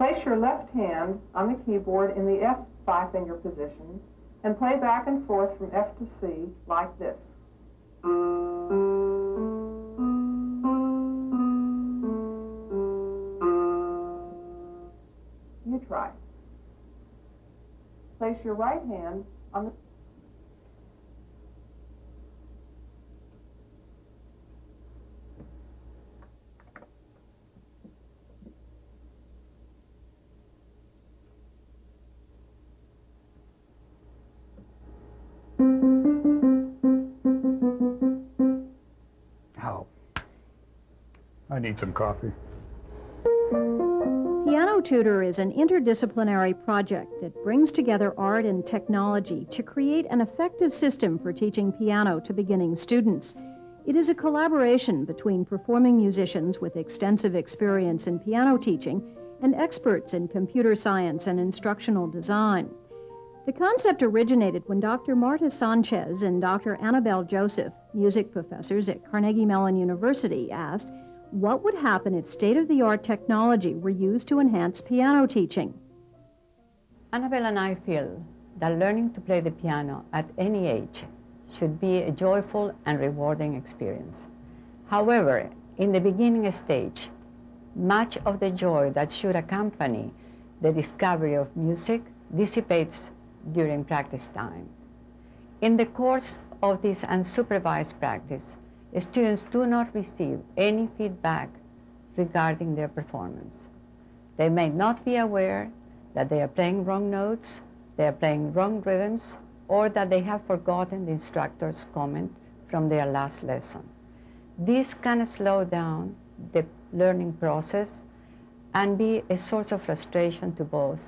Place your left hand on the keyboard in the F five-finger position and play back and forth from F to C like this. You try. Place your right hand on the... Oh, I need some coffee. Piano Tutor is an interdisciplinary project that brings together art and technology to create an effective system for teaching piano to beginning students. It is a collaboration between performing musicians with extensive experience in piano teaching and experts in computer science and instructional design. The concept originated when Dr. Marta Sanchez and Dr. Annabelle Joseph, music professors at Carnegie Mellon University, asked, what would happen if state-of-the-art technology were used to enhance piano teaching? Annabelle and I feel that learning to play the piano at any age should be a joyful and rewarding experience. However, in the beginning stage, much of the joy that should accompany the discovery of music dissipates during practice time. In the course of this unsupervised practice, students do not receive any feedback regarding their performance. They may not be aware that they are playing wrong notes, they are playing wrong rhythms, or that they have forgotten the instructor's comment from their last lesson. This can slow down the learning process and be a source of frustration to both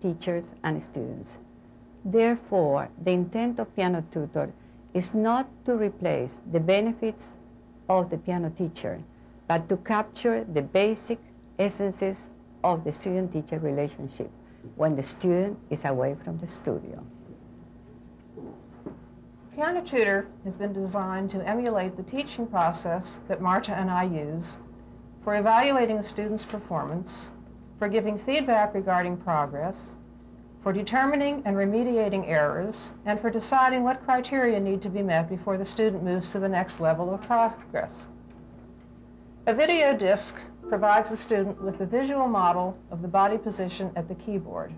teachers and students. Therefore, the intent of Piano Tutor is not to replace the benefits of the piano teacher, but to capture the basic essences of the student-teacher relationship when the student is away from the studio. Piano Tutor has been designed to emulate the teaching process that Marta and I use for evaluating a student's performance, for giving feedback regarding progress, for determining and remediating errors, and for deciding what criteria need to be met before the student moves to the next level of progress. A video disc provides the student with the visual model of the body position at the keyboard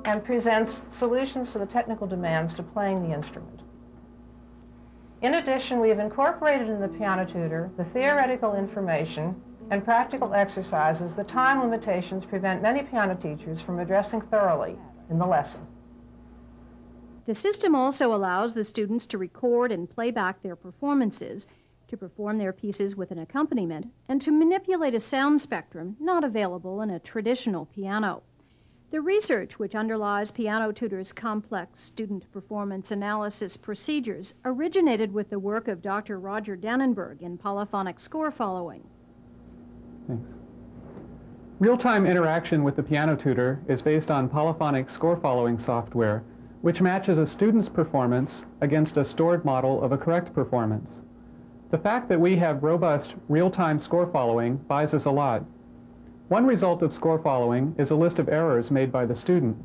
and presents solutions to the technical demands to playing the instrument. In addition, we have incorporated in the Piano Tutor the theoretical information and practical exercises. The time limitations prevent many piano teachers from addressing thoroughly in the lesson. The system also allows the students to record and play back their performances, to perform their pieces with an accompaniment, and to manipulate a sound spectrum not available in a traditional piano. The research which underlies Piano Tutor's complex student performance analysis procedures originated with the work of Dr. Roger Dannenberg in polyphonic score following. Thanks. Real-time interaction with the Piano Tutor is based on polyphonic score following software, which matches a student's performance against a stored model of a correct performance. The fact that we have robust real-time score following buys us a lot. One result of score following is a list of errors made by the student.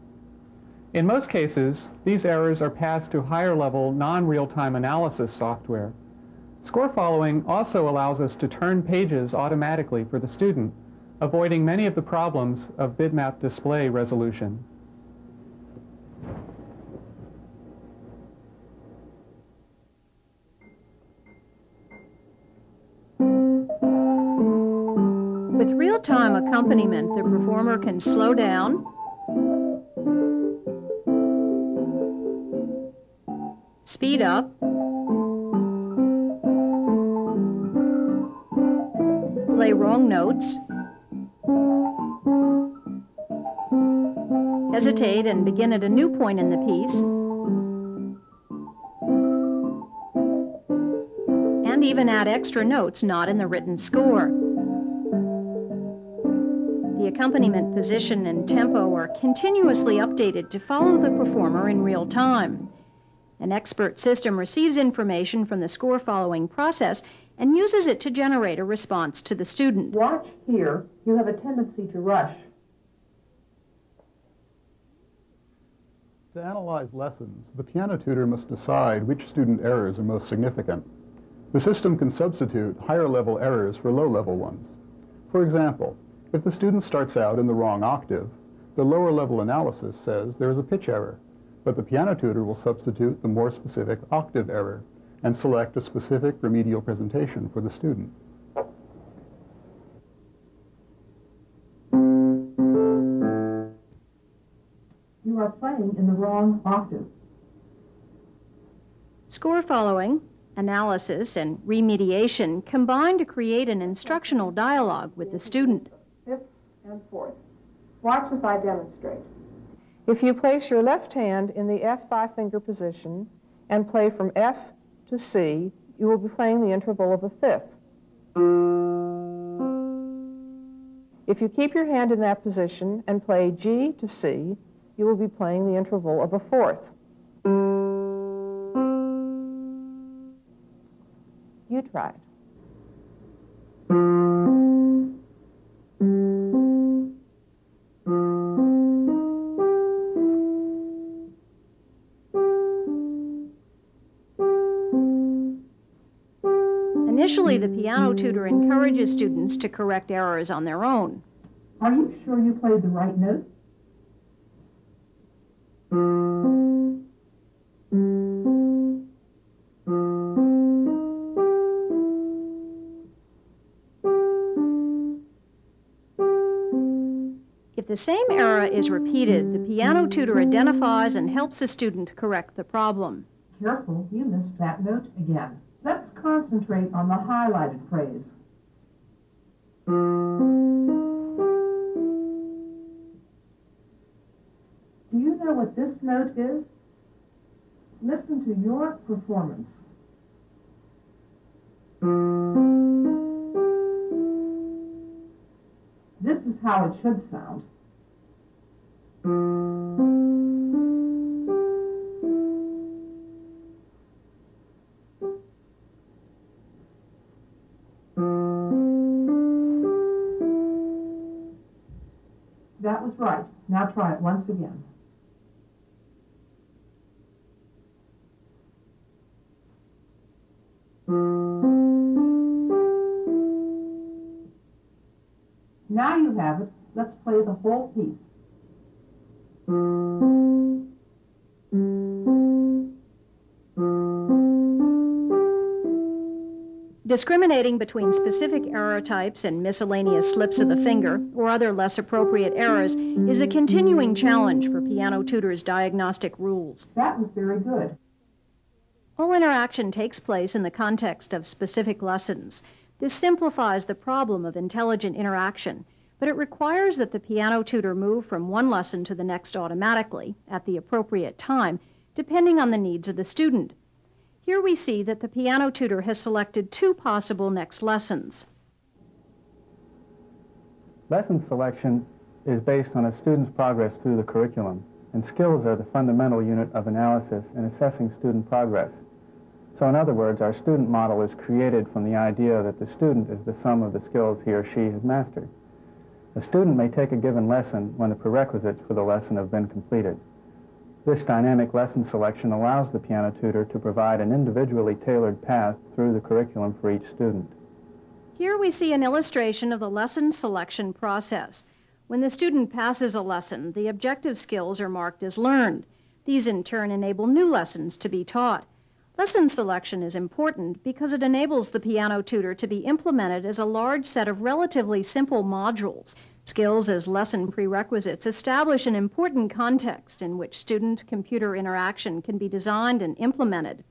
In most cases, these errors are passed to higher-level non-real-time analysis software. Score following also allows us to turn pages automatically for the student, avoiding many of the problems of bitmap display resolution. With real-time accompaniment, the performer can slow down, speed up, play wrong notes, hesitate and begin at a new point in the piece, and even add extra notes not in the written score. The accompaniment position and tempo are continuously updated to follow the performer in real time. An expert system receives information from the score following process and uses it to generate a response to the student. Watch here. You have a tendency to rush. To analyze lessons, the piano tutor must decide which student errors are most significant. The system can substitute higher-level errors for low-level ones. For example, if the student starts out in the wrong octave, the lower-level analysis says there is a pitch error, but the piano tutor will substitute the more specific octave error and select a specific remedial presentation for the student. You are playing in the wrong octave. Score following, analysis, and remediation combine to create an instructional dialogue with the student. Fifths and fourths. Watch as I demonstrate. If you place your left hand in the F five-finger position and play from F to C, you will be playing the interval of a fifth. If you keep your hand in that position and play G to C, you will be playing the interval of a fourth. You try it. Initially, the piano tutor encourages students to correct errors on their own. Are you sure you played the right note? If the same error is repeated, the piano tutor identifies and helps the student correct the problem. Careful, you missed that note again. Let's concentrate on the highlighted phrase. Do you know what this note is? Listen to your performance. This is how it should sound. That was right. Now try it once again. Now you have it. Let's play the whole piece. Discriminating between specific error types and miscellaneous slips of the finger or other less appropriate errors is the continuing challenge for piano tutors' diagnostic rules. That was very good. All interaction takes place in the context of specific lessons. This simplifies the problem of intelligent interaction, but it requires that the piano tutor move from one lesson to the next automatically, at the appropriate time, depending on the needs of the student. Here we see that the piano tutor has selected two possible next lessons. Lesson selection is based on a student's progress through the curriculum, and skills are the fundamental unit of analysis in assessing student progress. So in other words, our student model is created from the idea that the student is the sum of the skills he or she has mastered. A student may take a given lesson when the prerequisites for the lesson have been completed. This dynamic lesson selection allows the piano tutor to provide an individually tailored path through the curriculum for each student. Here we see an illustration of the lesson selection process. When the student passes a lesson, the objective skills are marked as learned. These in turn enable new lessons to be taught. Lesson selection is important because it enables the piano tutor to be implemented as a large set of relatively simple modules. Skills as lesson prerequisites establish an important context in which student-computer interaction can be designed and implemented.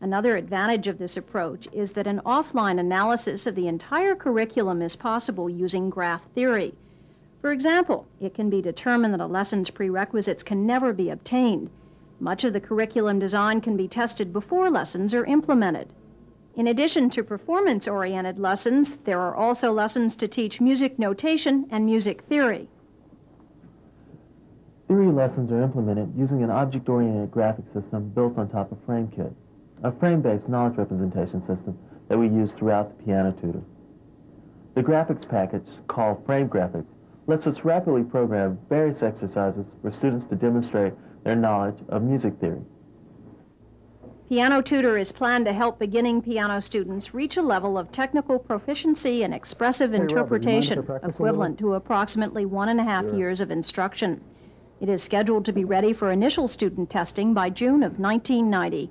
Another advantage of this approach is that an offline analysis of the entire curriculum is possible using graph theory. For example, it can be determined that a lesson's prerequisites can never be obtained. Much of the curriculum design can be tested before lessons are implemented. In addition to performance-oriented lessons, there are also lessons to teach music notation and music theory. Theory lessons are implemented using an object-oriented graphic system built on top of FrameKit, a frame-based knowledge representation system that we use throughout the piano tutor. The graphics package, called Frame Graphics, lets us rapidly program various exercises for students to demonstrate their knowledge of music theory. Piano Tutor is planned to help beginning piano students reach a level of technical proficiency and expressive interpretation equivalent to approximately 1.5 years of instruction. It is scheduled to be ready for initial student testing by June of 1990.